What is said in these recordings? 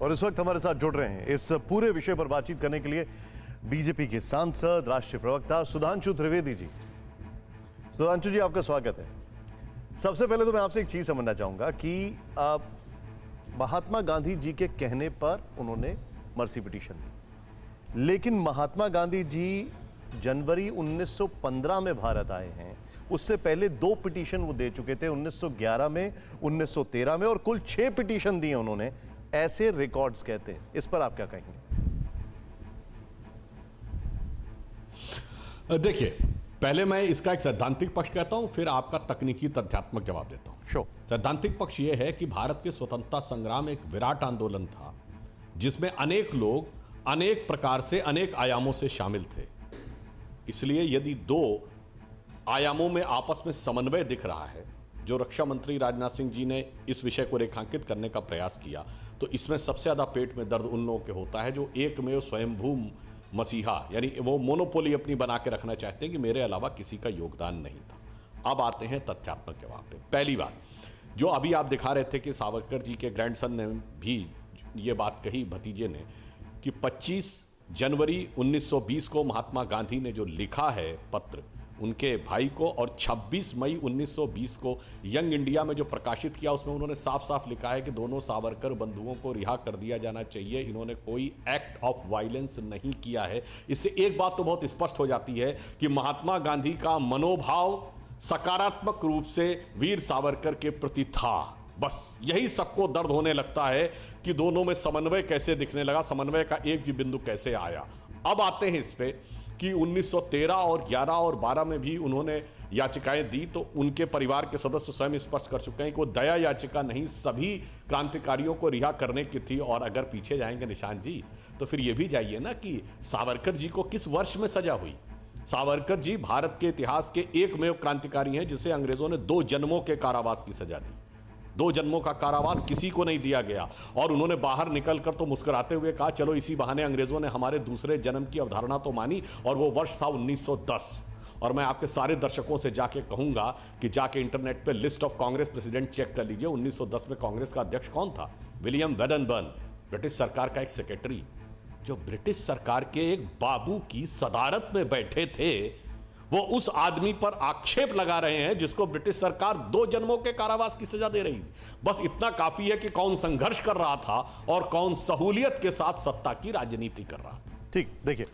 और इस वक्त हमारे साथ जुड़ रहे हैं इस पूरे विषय पर बातचीत करने के लिए बीजेपी के सांसद, राष्ट्रीय प्रवक्ता सुधांशु त्रिवेदी जी। सुधांशु जी, आपका स्वागत है। सबसे पहले तो मैं आपसे एक चीज समझना चाहूंगा कि महात्मा गांधी जी के कहने पर उन्होंने मर्सी पिटीशन दी, लेकिन महात्मा गांधी जी जनवरी 1915 में भारत आए हैं। उससे पहले 2 पिटीशन वो दे चुके थे, 1911 में, 1913 में, और कुल 6 पिटीशन दिए उन्होंने। ऐसे रिकॉर्ड्स कहते हैं। इस पर आप क्या कहेंगे? देखिए, पहले मैं इसका एक सैद्धांतिक पक्ष कहता हूं, फिर आपका तकनीकी तथ्यात्मक जवाब देता हूं। शो सैद्धांतिक पक्ष यह है कि भारत के स्वतंत्रता संग्राम एक विराट आंदोलन था, जिसमें अनेक लोग अनेक प्रकार से, अनेक आयामों से शामिल थे। इसलिए यदि 2 आयामों में आपस में समन्वय दिख रहा है, जो रक्षा मंत्री राजनाथ सिंह जी ने इस विषय को रेखांकित करने का प्रयास किया, तो इसमें सबसे ज़्यादा पेट में दर्द उन लोगों के होता है जो एकमेव स्वयंभू मसीहा, यानी वो मोनोपोली अपनी बना के रखना चाहते हैं कि मेरे अलावा किसी का योगदान नहीं था। अब आते हैं तथ्यात्मक जवाब पे। पहली बात, जो अभी आप दिखा रहे थे कि सावरकर जी के ग्रैंडसन ने भी ये बात कही, भतीजे ने, कि 25 जनवरी 1920 को महात्मा गांधी ने जो लिखा है पत्र उनके भाई को, और 26 मई 1920 को यंग इंडिया में जो प्रकाशित किया, उसमें उन्होंने साफ साफ लिखा है कि दोनों सावरकर बंधुओं को रिहा कर दिया जाना चाहिए। इन्होंने कोई एक्ट ऑफ वायलेंस नहीं किया है। इससे एक बात तो बहुत स्पष्ट हो जाती है कि महात्मा गांधी का मनोभाव सकारात्मक रूप से वीर सावरकर के प्रति था। बस यही सबको दर्द होने लगता है कि दोनों में समन्वय कैसे दिखने लगा, समन्वय का एक भी बिंदु कैसे आया। अब आते हैं इस पे कि 1913 और 11 और 12 में भी उन्होंने याचिकाएं दी, तो उनके परिवार के सदस्य स्वयं स्पष्ट कर चुके हैं कि वो दया याचिका नहीं, सभी क्रांतिकारियों को रिहा करने की थी। और अगर पीछे जाएंगे निशान जी, तो फिर ये भी जाइए ना कि सावरकर जी को किस वर्ष में सजा हुई। सावरकर जी भारत के इतिहास के एकमेव क्रांतिकारी हैं जिसे अंग्रेजों ने 2 जन्मों के कारावास की सजा दी। 2 जन्मों का कारावास किसी को नहीं दिया गया, और उन्होंने बाहर निकलकर तो मुस्कुराते हुए कहा, चलो इसी बहाने अंग्रेजों ने हमारे दूसरे जन्म की अवधारणा तो मानी। और वो वर्ष था 1910। और मैं आपके सारे दर्शकों से जाके कहूंगा कि जाके इंटरनेट पे list of Congress president check कर लीजिए। 1910 में कांग्रेस का अध्यक्ष कौन था? विलियम वेडनबर्न, ब्रिटिश सरकार का एक सेक्रेटरी, जो ब्रिटिश सरकार के एक बाबू की सदारत में बैठे थे। वो उस आदमी पर आक्षेप लगा रहे हैं जिसको ब्रिटिश सरकार 2 जन्मों के कारावास की सजा दे रही थी। बस इतना काफी है कि कौन संघर्ष कर रहा था और कौन सहूलियत के साथ सत्ता की राजनीति कर रहा था। ठीक, देखिए,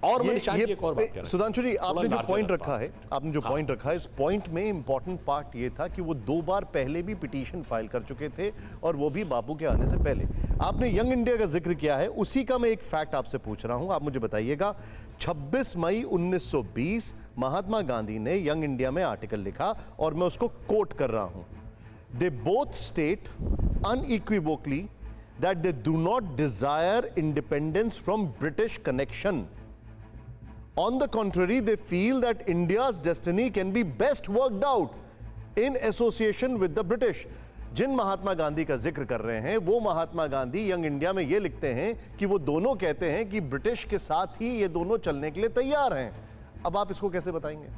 और एक और बात कह रहा हूं सुधांशु जी, आपने जो पॉइंट रखा है, इस पॉइंट में इंपॉर्टेंट पार्ट ये था कि वो 2 बार पहले भी पिटीशन फाइल कर चुके थे, और वो भी बापू के आने से पहले। आपने यंग इंडिया का जिक्र किया है, उसी का मैं एक फैक्ट आपसे पूछ रहा हूं, आप मुझे बताइएगा। 26 मई 1920 महात्मा गांधी ने यंग इंडिया में आर्टिकल लिखा, और मैं उसको कोट कर रहा हूं। They both state unequivocally that they do not desire independence from British connection. On the contrary, they feel that India's destiny can be best worked out in association with the British. जिन महात्मा गांधी का जिक्र कर रहे हैं, वो Mahatma Gandhi young India में ये लिखते हैं कि वो दोनों कहते हैं कि ब्रिटिश के साथ ही ये दोनों चलने के लिए तैयार हैं। अब आप इसको कैसे बताएंगे?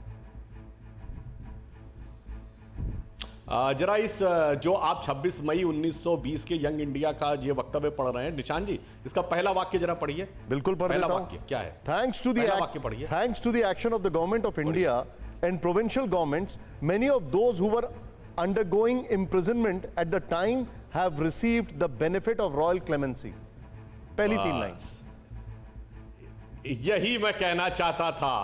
जरा इस जो आप 26 मई 1920 के यंग इंडिया का ये वक्तव्य पढ़ रहे हैं, निशान जी, इसका पहला वाक्य जरा पढ़िए। बिल्कुल पढ़ देता हूं। वाक्य क्या है? Thanks to the action of the government of India and provincial governments, many of those who were undergoing imprisonment at the time have received the benefit of royal clemency. पहली 3 लाइंस। यही मैं कहना चाहता था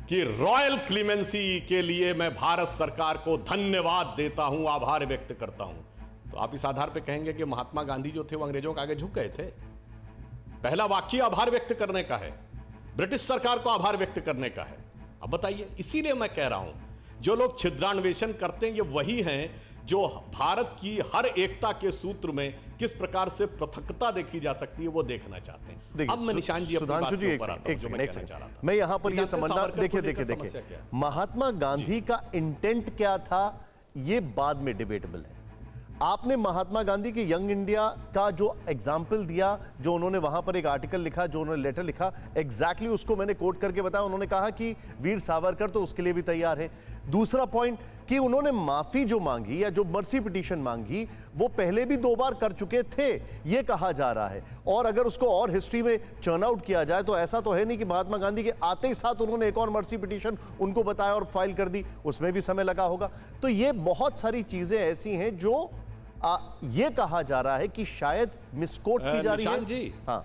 कि रॉयल क्लीमेंसी के लिए मैं भारत सरकार को धन्यवाद देता हूं, आभार व्यक्त करता हूं। तो आप इस आधार पे कहेंगे कि महात्मा गांधी जो थे वो अंग्रेजों के आगे झुक गए थे? पहला वाक्य आभार व्यक्त करने का है, ब्रिटिश सरकार को आभार व्यक्त करने का है। अब बताइए, इसीलिए मैं कह रहा हूं, जो लोग छिद्रान्वेषण करते हैं ये वही हैं जो भारत की हर एकता के सूत्र में किस प्रकार से पृथकता देखी जा सकती है वो देखना चाहते हैं। अब मैं निशान जी सुधांशु जी, एक सेकंड, मैं यहां पर ये समझना, देखिए, महात्मा गांधी का इंटेंट क्या था ये बाद में डिबेटेबल है। आपने महात्मा गांधी के यंग इंडिया का जो एग्जाम्पल दिया, जो उन्होंने वहां पर एक आर्टिकल लिखा, जो उन्होंने लेटर लिखा, एग्जैक्टली उसको मैंने कोट करके बताया। उन्होंने कहा कि वीर सावरकर तो उसके लिए भी तैयार है। दूसरा पॉइंट कि उन्होंने माफी जो मांगी या जो मर्सी पिटीशन मांगी वो पहले भी 2 बार कर चुके थे, ये कहा जा रहा है। और अगर उसको और हिस्ट्री में चर्न आउट किया जाए तो ऐसा तो है नहीं कि महात्मा गांधी के आते ही साथ उन्होंने एक और मर्सी पिटीशन उनको बताया और फाइल कर दी, उसमें भी समय लगा होगा। तो ये बहुत सारी चीजें ऐसी हैं जो ये कहा जा रहा है कि शायद मिसकोट की जा रही है। निशान जी, हाँ,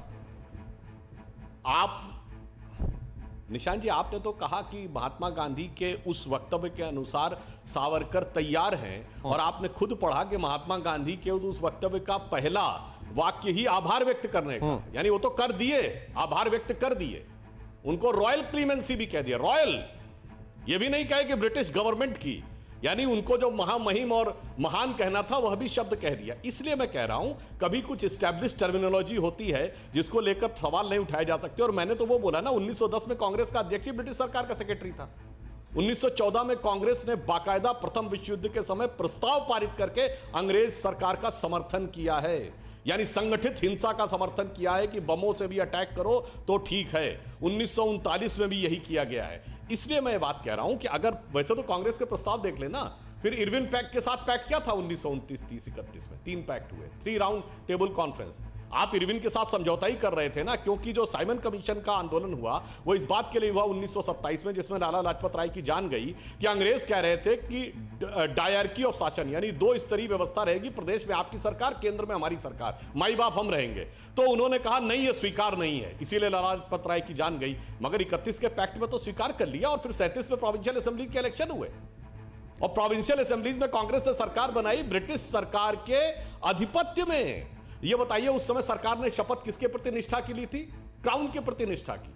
निशान जी, आपने तो कहा कि महात्मा गांधी के उस वक्तव्य के अनुसार सावरकर तैयार हैं, और आपने खुद पढ़ा कि महात्मा गांधी के उस वक्तव्य का पहला वाक्य ही आभार व्यक्त करने का, यानी वो तो कर दिए, आभार व्यक्त कर दिए, उनको रॉयल क्लीमेंसी भी कह दिया, रॉयल, ये भी नहीं कहे कि ब्रिटिश गवर्नमेंट की, यानी उनको जो महामहिम और महान कहना था वह भी शब्द कह दिया। इसलिए मैं कह रहा हूं कभी कुछ एस्टैब्लिश टर्मिनोलॉजी होती है जिसको लेकर सवाल नहीं उठाए जा सकते। और मैंने तो वो बोला ना, 1910 में कांग्रेस का अध्यक्ष ही ब्रिटिश सरकार का सेक्रेटरी था। 1914 में कांग्रेस ने बाकायदा प्रथम विश्व युद्ध के समय प्रस्ताव पारित करके अंग्रेज सरकार का समर्थन किया है, यानी संगठित हिंसा का समर्थन किया है कि बमों से भी अटैक करो तो ठीक है। 1939 में भी यही किया गया है। इसलिए मैं बात कह रहा हूं कि अगर वैसे तो कांग्रेस के प्रस्ताव देख लेना, फिर इरविन पैक्ट के साथ पैक्ट किया था 1929, 30, 31 में 3 पैक्ट हुए, 3 राउंड टेबल कॉन्फ्रेंस। आप इरविन के साथ समझौता ही कर रहे थे ना, क्योंकि जो साइमन कमीशन का आंदोलन हुआ वो इस बात के लिए हुआ 1927 में, जिसमें लाला लाजपत राय की जान गई कि अंग्रेज कह रहे थे कि डायरकी ऑफ शासन, यानी 2 स्तरीय व्यवस्था रहेगी, प्रदेश में आपकी सरकार, केंद्र में हमारी सरकार, माई बाप हम रहेंगे। तो उन्होंने कहा नहीं, ये स्वीकार नहीं है, इसीलिए लाला लाजपत राय की जान गई। मगर 31 के पैक्ट में तो स्वीकार कर लिया, और फिर 37 में प्रोविंशियल असेंबली के इलेक्शन हुए, और प्रोविंशियल असेंबलीज में कांग्रेस ने सरकार बनाई ब्रिटिश सरकार के आधिपत्य में। ये बताइए उस समय सरकार ने शपथ किसके प्रति निष्ठा की ली थी? क्राउन के प्रति निष्ठा की।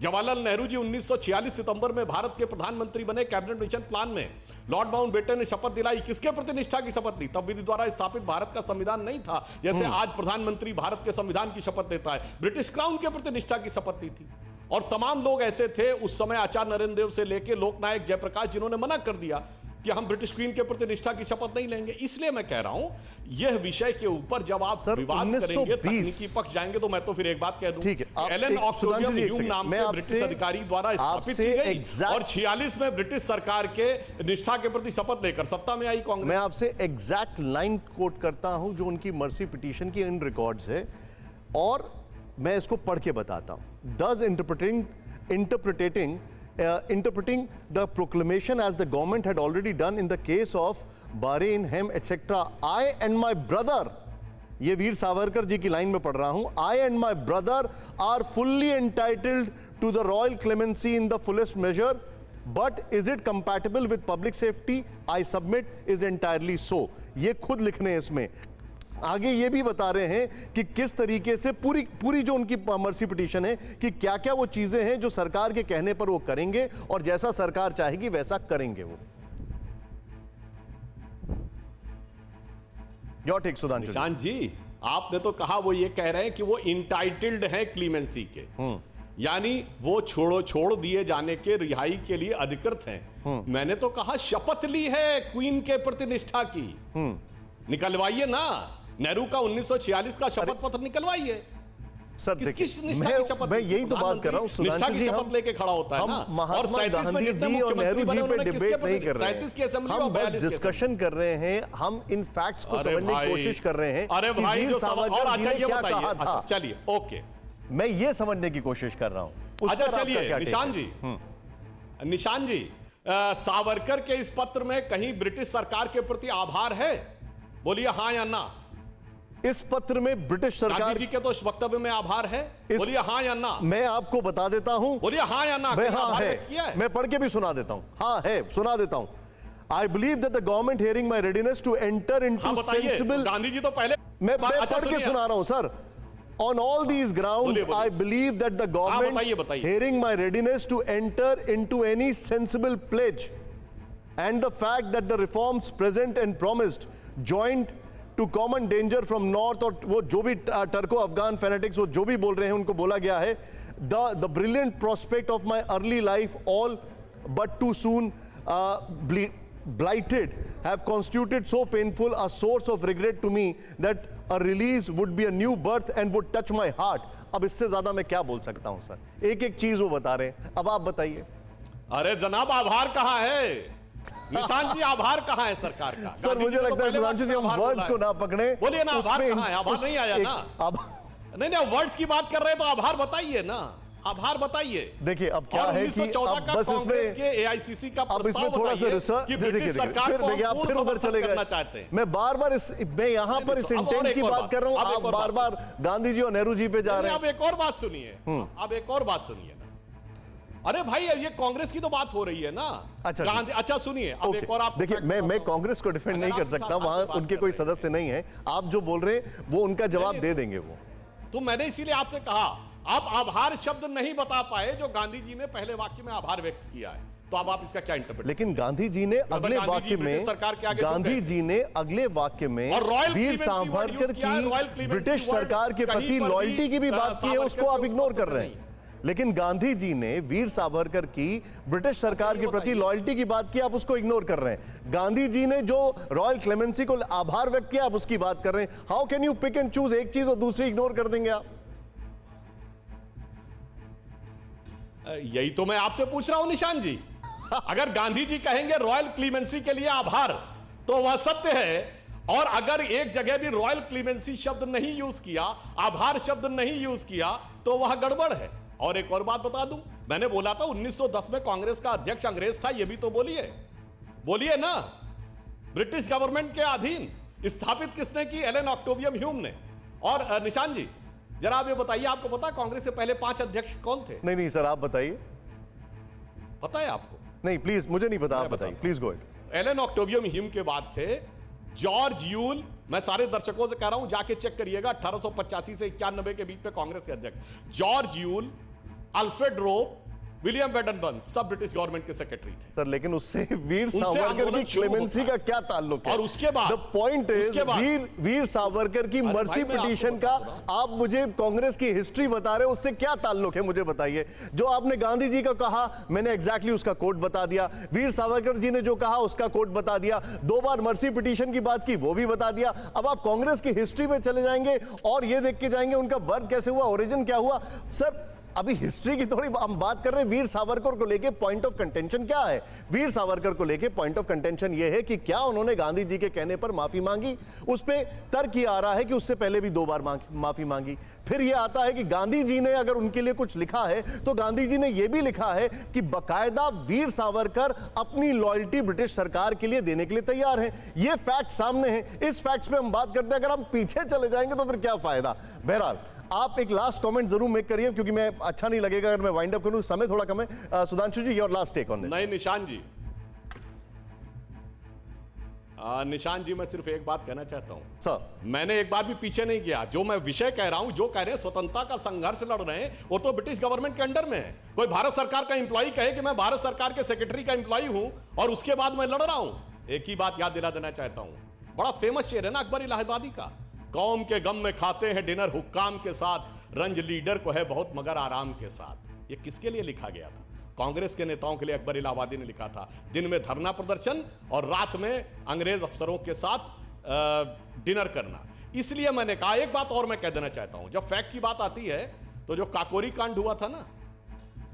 जवाहरलाल नेहरू जी 1946 सितंबर में भारत के प्रधानमंत्री बने, कैबिनेट मिशन प्लान में लॉर्ड माउंटबेटन ने शपथ दिलाई, किसके प्रति निष्ठा की शपथ ली? तब विधि द्वारा स्थापित भारत का संविधान नहीं था, जैसे आज प्रधानमंत्री भारत के संविधान की शपथ लेता है, ब्रिटिश क्राउन के प्रति निष्ठा की शपथ ली थी। और तमाम लोग ऐसे थे उस समय, आचार्य नरेंद्र देव से लेकर लोकनायक जयप्रकाश, जिन्होंने मना कर दिया कि हम ब्रिटिश क्वीन के प्रति निष्ठा की शपथ नहीं लेंगे। इसलिए मैं कह रहा हूं यह विषय के ऊपर जब आप विवाद करेंगे, तकनीकी पक्ष जाएंगे, तो मैं तो फिर एक बात कह दूं, एलन ऑक्सफोर्डियम ह्यूम नाम के ब्रिटिश अधिकारी द्वारा स्थापित की गई, और 46 में ब्रिटिश सरकार के निष्ठा के प्रति शपथ लेकर सत्ता में आई कांग्रेस। मैं आपसे एग्जैक्ट लाइन कोट करता हूं जो उनकी मर्सी पिटीशन की इन रिकॉर्ड्स है, और मैं इसको पढ़ के बताता हूं। Thus interpreting the proclamation as the government had already done in the case of Bahrain, Hem, etc. I and my brother, ये वीर सावरकर जी की लाइन में पढ़ रहा हूं, I and my brother are fully entitled to the royal clemency in the fullest measure, but is it compatible with public safety? I submit is entirely so. ये खुद लिखने हैं इसमें। आगे ये भी बता रहे हैं कि किस तरीके से पूरी जो उनकी मर्सी पिटीशन है कि क्या क्या वो चीजें हैं जो सरकार के कहने पर वो करेंगे, और जैसा सरकार चाहेगी वैसा करेंगे वो। Your take Sudhanshu. निशांत जी, आपने तो कहा वो ये कह रहे हैं कि वो इंटाइटल्ड हैं क्लीमेंसी के, यानी वो छोड़ दिए जाने के, रिहाई के लिए अधिकृत हैं। मैंने तो कहा शपथ ली है क्वीन के प्रति निष्ठा की, निकलवाइए ना। नेहरू का 1946 का शपथ पत्र निकलवाइए। सर देखिए, मैं यही तो बात कर रहा हूं, निष्ठा की शपथ लेके खड़ा होता है ना। और 37 में जितने मुख्यमंत्री बने उन्होंने किसके प्रति? 37 की असेंबली हम बस डिस्कशन कर रहे हैं, हम इन फैक्ट्स को समझने की कोशिश कर रहे हैं। अरे भाई जो और अच्छा ये बताइए, चलिए ओके, मैं ये समझने की कोशिश कर रहा हूं। अच्छा चलिए निशान जी, सावरकर के इस पत्र में कहीं ब्रिटिश सरकार के प्रति आभार है? बोलिए हाँ या ना। इस पत्र में ब्रिटिश सरकार, गांधी जी के तो इस वक्तव्य में आभार है, बोलिए हाँ या ना। मैं आपको बता देता हूं, बोलिए हाँ या ना। हाँ है, मैं पढ़ के भी सुना देता हूं। हाँ है, सुना देता हूं। I believe that the government hearing my readiness to enter into sensible, Gandhi ji तो पहले मैं पढ़ के सुना रहा हूं sir. On all these grounds, I believe that the government hearing my readiness to enter into any sensible pledge, and the fact that the reforms present and promised joint to common danger from north, और वो जो भी टर्को Afghan fanatics वो जो भी बोल रहे हैं उनको बोला गया है, the brilliant prospect of my early life all but too soon blighted have constituted so painful a source of regret to me that a release would be a new birth and would touch my heart. अब इससे ज्यादा मैं क्या बोल सकता हूं sir? एक एक चीज वो बता रहे हैं, अब आप बताइए। अरे जनाब, आभार कहाँ है? निशांत जी आभार कहाँ है सरकार का? सर मुझे लगता है सुधांशु जी हम वर्ड्स को ना पकड़े। बोलिए ना, आभार कहाँ है? आभार नहीं आया ना। अब नहीं वर्ड्स की बात कर रहे हैं तो आभार बताइए ना, आभार बताइए। देखिए अब क्या है कि अब बस इसमें के एआईसीसी का अब इसमें थोड़ा सा रिसर्च देखिए सरकार को आप फिर उधर चले गए चाहते हैं। मैं बार-बार मैं यहां पर इस इंटेंट की बात कर रहा हूं, आप बार-बार गांधी जी और नेहरू जी पे जा रहे हैं। अब एक और बात सुनिए, अब एक और बात सुनिए ना। अरे भाई ये कांग्रेस की तो बात हो रही है ना। अच्छा गांधी, अच्छा सुनिए अब एक और आप देखिए मैं कांग्रेस को डिफेंड नहीं कर सकता, वहां उनके कोई सदस्य नहीं है। आप जो बोल रहे हैं वो उनका जवाब दे देंगे वो। तो मैंने इसीलिए आपसे कहा आप आभार शब्द नहीं बता पाए जो गांधी जी ने पहले वाक्य में आभार व्यक्त किया है, तो अब आप इसका क्या इंटरप्रेट? लेकिन गांधी जी ने अगले वाक्य में सरकार के आगे गांधी जी ने अगले वाक्य में वीर सावरकर की ब्रिटिश सरकार के प्रति लॉयल्टी की भी बात की है, उसको आप इग्नोर कर रहे हैं। लेकिन गांधी जी ने वीर सावरकर की ब्रिटिश सरकार के प्रति लॉयल्टी की बात की, आप उसको इग्नोर कर रहे हैं। गांधी जी ने जो रॉयल क्लेमेंसी को आभार व्यक्त किया, आप उसकी बात कर रहे हैं। How can you pick and choose एक चीज और दूसरी इग्नोर कर देंगे आप? यही तो मैं आपसे पूछ रहा हूं निशांत जी। अगर गांधी जी कहेंगे रॉयल क्लीमेंसी के लिए आभार तो वह सत्य है, और अगर एक जगह भी रॉयल क्लीमेंसी शब्द नहीं यूज किया, आभार शब्द नहीं यूज किया, तो वह गड़बड़ है। और एक और बात बता दूं, मैंने बोला था 1910 में कांग्रेस का अध्यक्ष अंग्रेज था, यह भी तो बोलिए ना। ब्रिटिश गवर्नमेंट के अधीन स्थापित किसने की? एलन ऑक्टेवियम ह्यूम ने। और निशांत जी जरा आप ये बताइए, आपको पता है कांग्रेस के पहले 5 अध्यक्ष कौन थे? नहीं सर आप बताइए। पता है आपको? नहीं प्लीज मुझे नहीं पता, आप बताइए please go ahead. Allan Octavian Hume के बाद थे जॉर्ज यूल। मैं सारे दर्शकों से कह रहा हूं जाके चेक करिएगा, 1885 से 91 के बीच में कांग्रेस के अध्यक्ष जॉर्ज यूल, अल्फ्रेड रोप, विलियम वेडनबर्न, सब ब्रिटिश गवर्नमेंट के सेक्रेटरी थे। सर लेकिन उससे वीर सावरकर की क्लेमेंसी का क्या ताल्लुक है? और उसके बाद the point is Veer Savarkar की मर्सी पिटीशन का आप मुझे कांग्रेस की हिस्ट्री बता रहे हो, उससे क्या ताल्लुक है मुझे बताइए। जो आपने गांधी जी का कहा मैंने एग्जैक्टली उसका कोट बता दिया, वीर सावरकर जी ने जो कहा उसका कोट बता दिया, 2 बार मर्सी पिटीशन की बात की वो भी बता दिया। अब आप कांग्रेस की हिस्ट्री में चले जाएंगे और ये देख के जाएंगे उनका बर्थ कैसे हुआ, ओरिजिन क्या हुआ। सर अभी हिस्ट्री की थोड़ी हम बात कर रहे हैं। वीर सावरकर को लेके पॉइंट ऑफ कंटेंशन क्या है? वीर सावरकर को लेके पॉइंट ऑफ कंटेंशन यह है कि क्या उन्होंने गांधी जी के कहने पर माफी मांगी। उस पे तर्क ये आ रहा है कि उससे पहले भी 2 बार माफी मांगी। फिर यह आता है कि गांधी जी ने अगर उनके लिए कुछ लिखा है तो गांधी जी ने यह भी लिखा है कि बकायदा वीर सावरकर अपनी लॉयल्टी ब्रिटिश सरकार के लिए देने के लिए तैयार हैं। ये फैक्ट सामने है, इस फैक्ट्स पे हम बात करते हैं। अगर हम पीछे चले जाएंगे तो फिर क्या फायदा। बहरहाल आप एक लास्ट कमेंट जरूर मेक करिए, क्योंकि मैं अच्छा नहीं लगेगा अगर मैं वाइंड अप करूं, समय थोड़ा कम है। Sudhanshu ji your last take on this. नहीं निशांत जी, निशांत जी मैं सिर्फ एक बात कहना चाहता हूं सर, मैंने एक बार भी पीछे नहीं गया। जो मैं विषय कह रहा हूं, जो कह रहे हैं स्वतंत्रता का संघर्ष लड़ रहे हैं, वो तो ब्रिटिश गवर्नमेंट के अंडर में है। कोई भारत सरकार का एम्प्लॉय कहे कि मैं भारत सरकार के सेक्रेटरी का एम्प्लॉय हूं और उसके बाद मैं लड़ रहा हूं। एक ही बात याद दिला देना चाहता हूं, बड़ा फेमस शेर है ना अकबर इलाहाबादी का, कौम के गम में खाते हैं डिनर हुक्काम के साथ, रंज लीडर को है बहुत मगर आराम के साथ। ये किसके लिए लिखा गया था? कांग्रेस के नेताओं के लिए अकबर इलाहाबादी ने लिखा था। दिन में धरना प्रदर्शन और रात में अंग्रेज अफसरों के साथ डिनर करना। इसलिए मैंने कहा, एक बात और मैं कह देना चाहता हूं, जब फैक्ट की बात आती है तो जो काकोरी कांड हुआ था ना,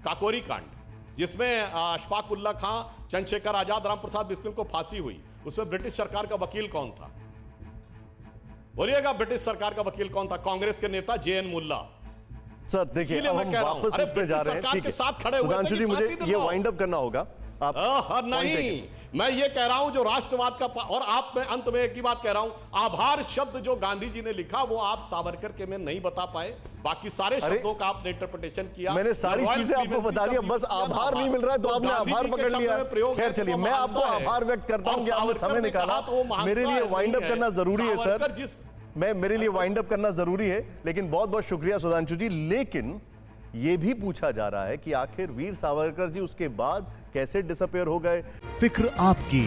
काकोरी कांड, जिसमें अशफाक उल्ला खां, चंद्रशेखर आजाद, राम प्रसाद बिस्मिल को फांसी हुई, उसमें ब्रिटिश सरकार का वकील कौन था? बोलिएगा, ब्रिटिश सरकार का वकील कौन था? कांग्रेस के नेता जे.एन. मुल्ला। सर देखिए हम वापस उस पे जा रहे हैं, ठीक है सुधांशु जी, मुझे ये वाइंड अप करना होगा। आप नहीं, मैं ये कह रहा हूं जो राष्ट्रवाद का, और आप में अंत में एक ही बात कह रहा हूं, आभार शब्द जो गांधी जी ने लिखा वो आप सावरकर के में नहीं बता पाए, बाकी सारे शब्दों का आपने इंटरप्रिटेशन किया। मैंने सारी चीजें आपको बता दिया, बस आभार नहीं मिल रहा है तो आपने आभार पकड़ लिया। खैर चलिए, मैं आपको आभार व्यक्त करता हूं कि आपने समय निकाला। मेरे लिए वाइंड अप करना जरूरी है सर, मेरे लिए वाइंड अप करना जरूरी है, लेकिन बहुत बहुत शुक्रिया सुधांशु जी। लेकिन यह भी पूछा जा रहा है कि आखिर वीर सावरकर जी उसके बाद कैसे डिसअपियर हो गए। फिक्र आपकी,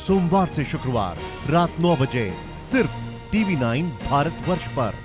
सोमवार से शुक्रवार रात 9 बजे सिर्फ TV9 भारतवर्ष पर।